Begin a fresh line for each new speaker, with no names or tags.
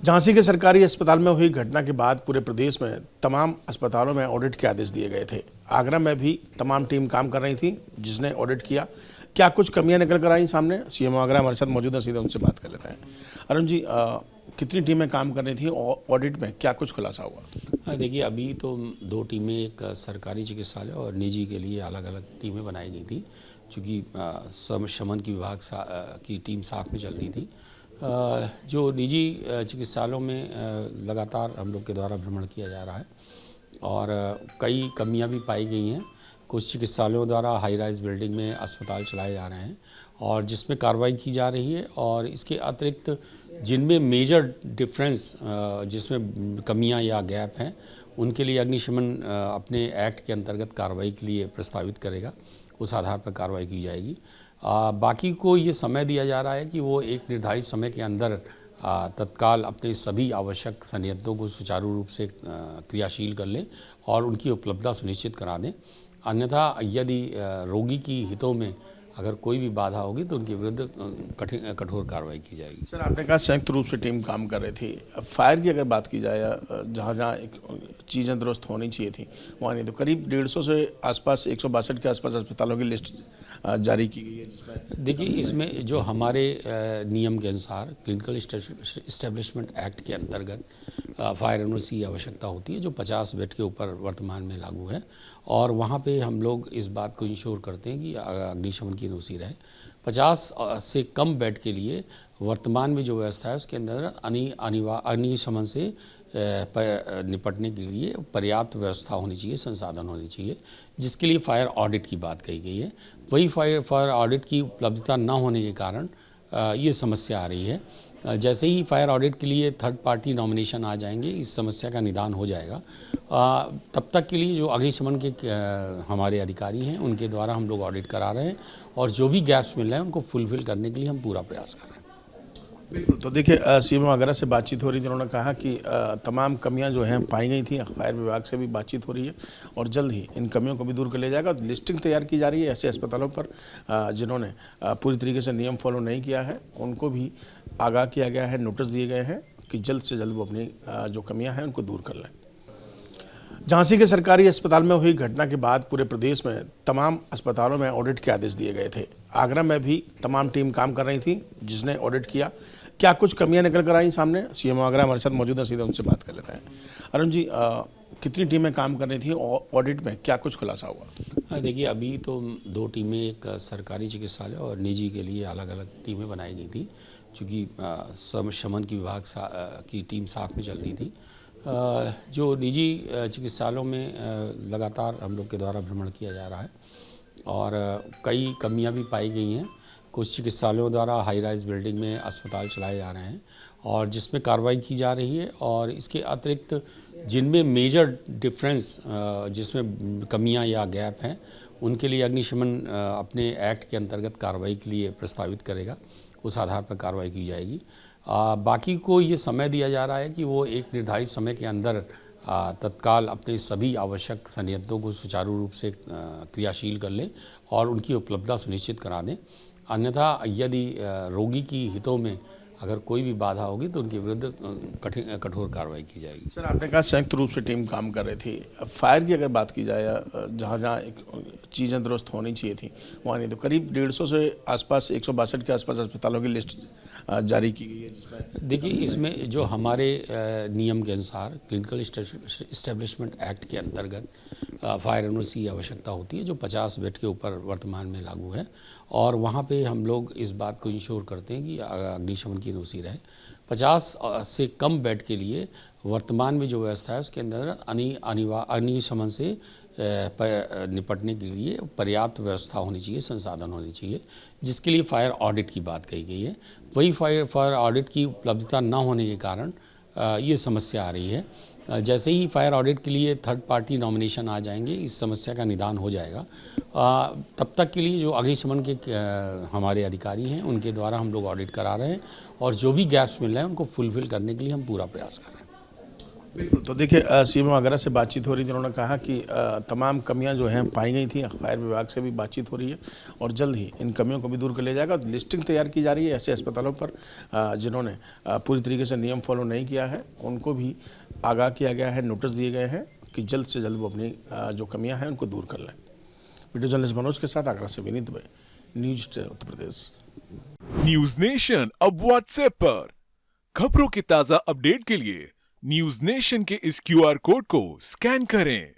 झांसी के सरकारी अस्पताल में हुई घटना के बाद पूरे प्रदेश में तमाम अस्पतालों में ऑडिट के आदेश दिए गए थे। आगरा में भी तमाम टीम काम कर रही थी जिसने ऑडिट किया। क्या कुछ कमियां निकल कर आई सामने? सीएम आगरा हमारे साथ मौजूद हैं, सीधे उनसे बात कर लेते हैं। अरुण जी, कितनी टीमें काम कर रही थी ऑडिट में, क्या कुछ खुलासा हुआ?
देखिए, अभी तो 2 टीमें, एक सरकारी चिकित्सालय और निजी के लिए अलग अलग टीमें बनाई गई थी, चूँकि शमन की विभाग की टीम साथ में चल रही थी। जो निजी चिकित्सालयों में लगातार हम लोग के द्वारा भ्रमण किया जा रहा है और कई कमियां भी पाई गई हैं। कुछ चिकित्सालयों द्वारा हाई राइज बिल्डिंग में अस्पताल चलाए जा रहे हैं और जिसमें कार्रवाई की जा रही है, और इसके अतिरिक्त जिनमें मेजर डिफरेंस, जिसमें कमियां या गैप हैं, उनके लिए अग्निशमन अपने एक्ट के अंतर्गत कार्रवाई के लिए प्रस्तावित करेगा। उस आधार पर कार्रवाई की जाएगी। बाकी को ये समय दिया जा रहा है कि वो एक निर्धारित समय के अंदर तत्काल अपने सभी आवश्यक संयंत्रों को सुचारू रूप से क्रियाशील कर लें और उनकी उपलब्धता सुनिश्चित करा दें। अन्यथा यदि रोगी की हितों में अगर कोई भी बाधा होगी तो उनके विरुद्ध कठोर कार्रवाई की जाएगी।
सर, आपने कहा संयुक्त रूप से टीम काम कर रही थी। फायर की अगर बात की जाए, जहाँ जहाँ चीज़ें दुरुस्त होनी चाहिए थी वहाँ नहीं, तो करीब 150 से आसपास 162 के आसपास अस्पतालों की लिस्ट जारी की गई है जिसमें
देखिए, इसमें जो हमारे नियम के अनुसार क्लिनिकल इस्टेब्लिशमेंट एक्ट के अंतर्गत फायर एनओसी की आवश्यकता होती है, जो 50 बेड के ऊपर वर्तमान में लागू है, और वहाँ पे हम लोग इस बात को इंश्योर करते हैं कि अग्निशमन की एनओसी रहे। 50 से कम बेड के लिए वर्तमान में जो व्यवस्था है उसके अंदर अग्निशमन से निपटने के लिए पर्याप्त व्यवस्था होनी चाहिए, संसाधन होने चाहिए, जिसके लिए फायर ऑडिट की बात कही गई है। वही फायर ऑडिट की उपलब्धता न होने के कारण ये समस्या आ रही है। जैसे ही फायर ऑडिट के लिए थर्ड पार्टी नॉमिनेशन आ जाएंगे, इस समस्या का निदान हो जाएगा। तब तक के लिए जो अग्निशमन के हमारे अधिकारी हैं उनके द्वारा हम लोग ऑडिट करा रहे हैं और जो भी गैप्स मिल रहे हैं उनको फुलफिल करने के लिए हम पूरा प्रयास कर रहे हैं।
बिल्कुल। तो देखिए, सीएम आगरा से बातचीत हो रही थी, उन्होंने कहा कि तमाम कमियां जो हैं पाई गई थी। फायर विभाग से भी बातचीत हो रही है और जल्द ही इन कमियों को भी दूर कर लिया जाएगा। लिस्टिंग तैयार की जा रही है ऐसे अस्पतालों पर जिन्होंने पूरी तरीके से नियम फॉलो नहीं किया है, उनको भी आगाह किया गया है, नोटिस दिए गए हैं कि जल्द से जल्द वो अपनी जो कमियाँ हैं उनको दूर कर लें। झांसी के सरकारी अस्पताल में हुई घटना के बाद पूरे प्रदेश में तमाम अस्पतालों में ऑडिट के आदेश दिए गए थे। आगरा में भी तमाम टीम काम कर रही थी जिसने ऑडिट किया। क्या कुछ कमियां निकल कर आई सामने? सीएम आगरा हमारे साथ मौजूद हैं, सीधे उनसे बात कर लेते हैं। अरुण जी, कितनी टीमें काम कर रही थी ऑडिट में, क्या कुछ खुलासा हुआ?
देखिए, अभी तो 2 टीमें, एक सरकारी चिकित्सालय और निजी के लिए अलग अलग टीमें बनाई गई थी, चूँकि शमन की विभाग की टीम साथ में चल रही थी। जो निजी चिकित्सालयों में लगातार हम लोग के द्वारा भ्रमण किया जा रहा है और कई कमियां भी पाई गई हैं। कुछ चिकित्सालयों द्वारा हाई राइज बिल्डिंग में अस्पताल चलाए जा रहे हैं और जिसमें कार्रवाई की जा रही है, और इसके अतिरिक्त जिनमें मेजर डिफरेंस, जिसमें कमियां या गैप हैं, उनके लिए अग्निशमन अपने एक्ट के अंतर्गत कार्रवाई के लिए प्रस्तावित करेगा। उस आधार पर कार्रवाई की जाएगी। बाकी को ये समय दिया जा रहा है कि वो एक निर्धारित समय के अंदर तत्काल अपने सभी आवश्यक संयंत्रों को सुचारू रूप से क्रियाशील कर लें और उनकी उपलब्धता सुनिश्चित करा दें। अन्यथा यदि रोगी की हितों में अगर कोई भी बाधा होगी तो उनके विरुद्ध कठोर कार्रवाई की जाएगी।
सर, आपने कहा संयुक्त रूप से टीम काम कर रही थी। फायर की अगर बात की जाए, जहाँ जहाँ चीज़ें दुरुस्त होनी चाहिए थी वहाँ नहीं, तो करीब 150 से आसपास 162 के आसपास अस्पतालों की लिस्ट जारी की गई है जिसमें
देखिए, इसमें जो हमारे नियम के अनुसार क्लिनिकल इस्टेब्लिशमेंट एक्ट के अंतर्गत फायर एनओसी की आवश्यकता होती है, जो 50 बेड के ऊपर वर्तमान में लागू है, और वहाँ पे हम लोग इस बात को इंश्योर करते हैं कि अग्निशमन की एनओसी रहे। 50 से कम बेड के लिए वर्तमान में जो व्यवस्था है उसके अंदर अग्निशमन से निपटने के लिए पर्याप्त व्यवस्था होनी चाहिए, संसाधन होने चाहिए, जिसके लिए फायर ऑडिट की बात कही गई है। वही फायर ऑडिट की उपलब्धता न होने के कारण ये समस्या आ रही है। जैसे ही फायर ऑडिट के लिए थर्ड पार्टी नॉमिनेशन आ जाएंगे, इस समस्या का निदान हो जाएगा। तब तक के लिए जो अग्निशमन के हमारे अधिकारी हैं उनके द्वारा हम लोग ऑडिट करा रहे हैं और जो भी गैप्स मिल रहे हैं उनको फुलफिल करने के लिए हम पूरा प्रयास कर रहे हैं।
बिल्कुल, तो देखिए सीएम वगैरह से बातचीत हो रही थी, उन्होंने कहा कि तमाम कमियां जो हैं पाई गई थी, फायर विभाग से भी बातचीत हो रही है और जल्द ही इन कमियों को भी दूर कर लिया जाएगा। लिस्टिंग तैयार की जा रही है ऐसे अस्पतालों पर जिन्होंने पूरी तरीके से नियम फॉलो नहीं किया है, उनको भी आगाह किया गया है, नोटिस दिए गए हैं कि जल्द से जल्द वो अपनी जो कमियाँ हैं उनको दूर कर लें। वीडियो जर्नलिस्ट मनोज के साथ आगरा से Vineet Dubey, news Uttar Pradesh.
News nation अब व्हाट्सएप पर खबरों के ताजा अपडेट के लिए न्यूज नेशन के इस क्यूआर कोड को स्कैन करें।